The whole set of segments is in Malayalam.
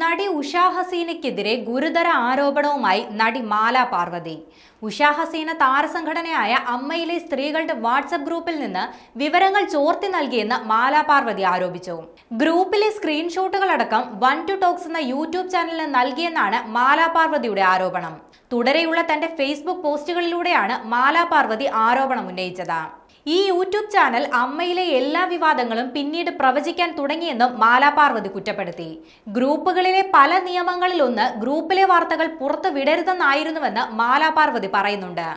നടി ഉഷാ ഹസീനയ്ക്കെതിരെ ഗുരുതര ആരോപണവുമായി നടി മാല പാർവതി. ഉഷാ ഹസീന താരസംഘടനയായ അമ്മയിലെ സ്ത്രീകളുടെ വാട്സപ്പ് ഗ്രൂപ്പിൽ നിന്ന് വിവരങ്ങൾ ചോർത്തി നൽകിയെന്ന് മാല പാർവതി ആരോപിച്ചു. ഗ്രൂപ്പിലെ സ്ക്രീൻഷോട്ടുകളടക്കം 1 to Talks എന്ന യൂട്യൂബ് ചാനലിന് നൽകിയെന്നാണ് മാല പാർവതിയുടെ ആരോപണം. തുടരെയുള്ള തന്റെ ഫേസ്ബുക്ക് പോസ്റ്റുകളിലൂടെയാണ് മാല പാർവതി ആരോപണം ഉന്നയിച്ചത്. ഈ യൂട്യൂബ് ചാനൽ അമ്മയിലെ എല്ലാ വിവാദങ്ങളും പിന്നീട് പ്രവചിക്കാൻ തുടങ്ങിയെന്നും മാല പാർവതി കുറ്റപ്പെടുത്തി. ഗ്രൂപ്പുകളിലെ പല നിയമങ്ങളിലൊന്ന് ഗ്രൂപ്പിലെ വാർത്തകൾ പുറത്തു വിടരുതെന്നായിരുന്നുവെന്ന് മാല പാർവതി പറയുന്നുണ്ട്.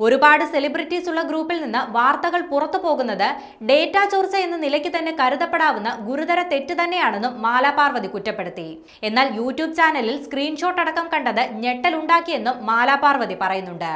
ഒരുപാട് സെലിബ്രിറ്റീസ് ഉള്ള ഗ്രൂപ്പിൽ നിന്ന് വാർത്തകൾ പുറത്തു പോകുന്നത് ഡേറ്റ ചോർച്ച എന്ന നിലയ്ക്ക് തന്നെ കരുതപ്പെടാവുന്ന ഗുരുതര തെറ്റ് തന്നെയാണെന്നും മാല പാർവതി കുറ്റപ്പെടുത്തി. എന്നാൽ യൂട്യൂബ് ചാനലിൽ സ്ക്രീൻഷോട്ട് അടക്കം കണ്ടത് ഞെട്ടലുണ്ടാക്കിയെന്നും മാല പാർവതി പറയുന്നുണ്ട്.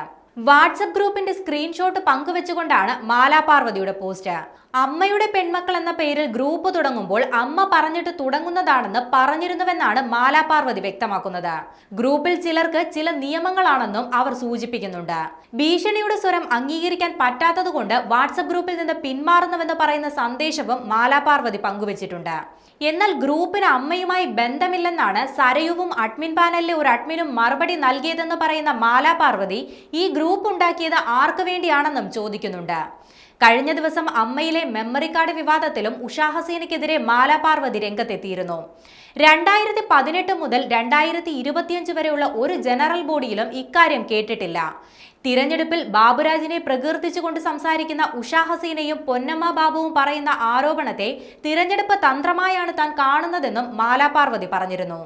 വാട്സപ്പ് ഗ്രൂപ്പിന്റെ സ്ക്രീൻഷോട്ട് പങ്കുവെച്ചുകൊണ്ടാണ് മാല പാർവതിയുടെ പോസ്റ്റ്. അമ്മയുടെ പെൺമക്കൾ എന്ന പേരിൽ ഗ്രൂപ്പ് തുടങ്ങുമ്പോൾ അമ്മ പറഞ്ഞിട്ട് തുടങ്ങുന്നതാണെന്ന് പറഞ്ഞിരുന്നുവെന്നാണ് മാല പാർവതി വ്യക്തമാക്കുന്നത്. ഗ്രൂപ്പിൽ ചിലർക്ക് ചില നിയമങ്ങളാണെന്നും അവർ സൂചിപ്പിക്കുന്നുണ്ട്. ഭീഷണിയുടെ സ്വരം അംഗീകരിക്കാൻ പറ്റാത്തതുകൊണ്ട് വാട്സപ്പ് ഗ്രൂപ്പിൽ നിന്ന് പിന്മാറുന്നുവെന്ന് പറയുന്ന സന്ദേശവും മാല പാർവതി പങ്കുവച്ചിട്ടുണ്ട്. എന്നാൽ ഗ്രൂപ്പിന് അമ്മയുമായി ബന്ധമില്ലെന്നാണ് സരയുവും അഡ്മിൻ പാനലിലെ ഒരു അഡ്മിനും മറുപടി നൽകിയതെന്ന് പറയുന്ന മാല പാർവതി ഈ ഗ്രൂപ്പ് ഉണ്ടാക്കിയത് ആർക്കു വേണ്ടിയാണെന്നും ചോദിക്കുന്നുണ്ട്. കഴിഞ്ഞ ദിവസം അമ്മയിലെ മെമ്മറി കാർഡ് വിവാദത്തിലും ഉഷാ ഹസീനയ്ക്കെതിരെ മാല പാർവതി രംഗത്തെത്തിയിരുന്നു. 2018 മുതൽ 2025 വരെയുള്ള ഒരു ജനറൽ ബോഡിയിലും ഇക്കാര്യം കേട്ടിട്ടില്ല. തിരഞ്ഞെടുപ്പിൽ ബാബുരാജിനെ പ്രകീർത്തിച്ചുകൊണ്ട് സംസാരിക്കുന്ന ഉഷാ ഹസീനയും പൊന്നമ്മ ബാബുവും പറയുന്ന ആരോപണത്തെ തിരഞ്ഞെടുപ്പ് തന്ത്രമായാണ് താൻ കാണുന്നതെന്നും മാല പാർവതി പറഞ്ഞിരുന്നു.